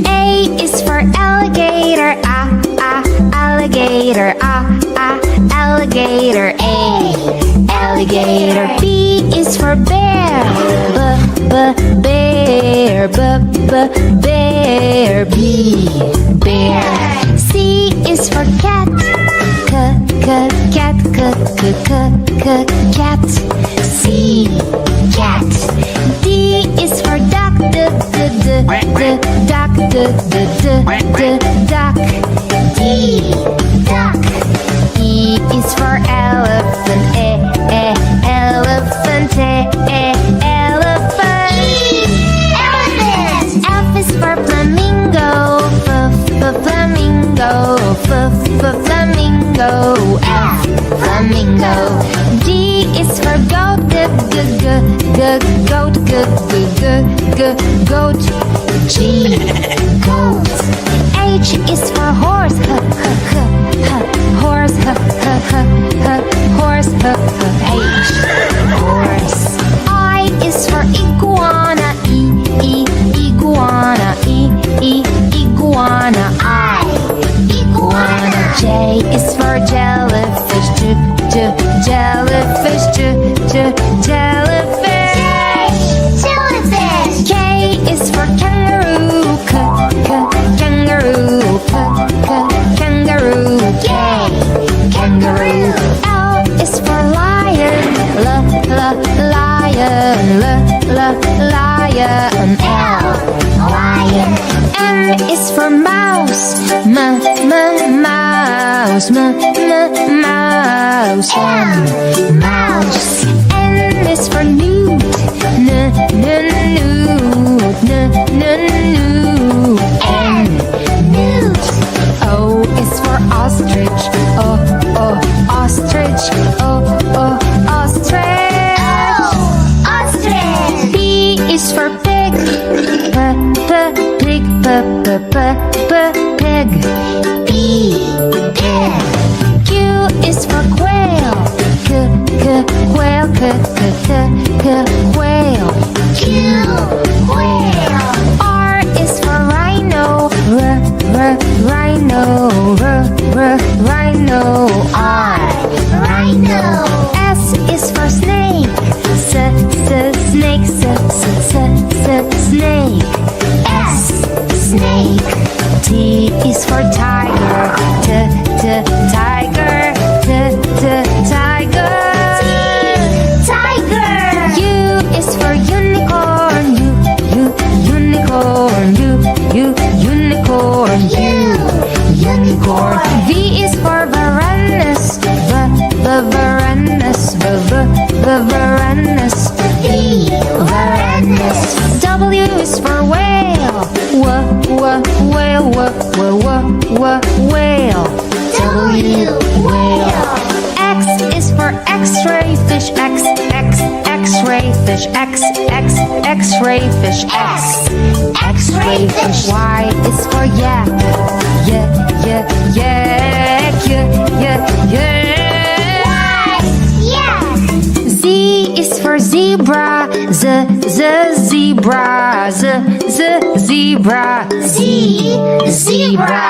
A is for alligator, alligator, alligator, A, alligator. B is for bear, bear, bear, B, bear. C is for cat, cat, cat, C, cat. D is for duck, duck, duck, D, duck. E is for elephant, elephant, elephant. Elephant. F is for flamingo, flamingo, flamingo, F, flamingo. G is for goat, goat, goat, G, goat. H is for horse, horse, horse, H, horse. I is for iguana, iguana, iguana, I, iguana. J is for jellyfish, jellyfish, jellyfish. Jellyfish. K is for kangaroo, kangaroo, kangaroo, K, kangaroo. L is for lion, lion, lion, L, lion. M is for mouse, mouse, mouse, M, mouse. N is for newt, newt, N, newt. O is for ostrich, ostrich, ostrich, ostrich. P is for pig, pig, pig, P, pig. Q is for quail, quail, quail, Q, quail. R is for rhino, rhino, rhino, R, rhino. S is for snake, snake, snake, S, snake. T is for tiger, tiger, tiger, tiger. U is for unicorn, unicorn, unicorn, unicorn. V is for varanus, varanus, varanus, V, varanus. W is for whale, whale, whale, W, whale. X is for X-ray fish, X-ray fish, X-ray fish, X, X-ray fish. Y is for yak, Z is for zebra, zebra, zebra, Z, zebra.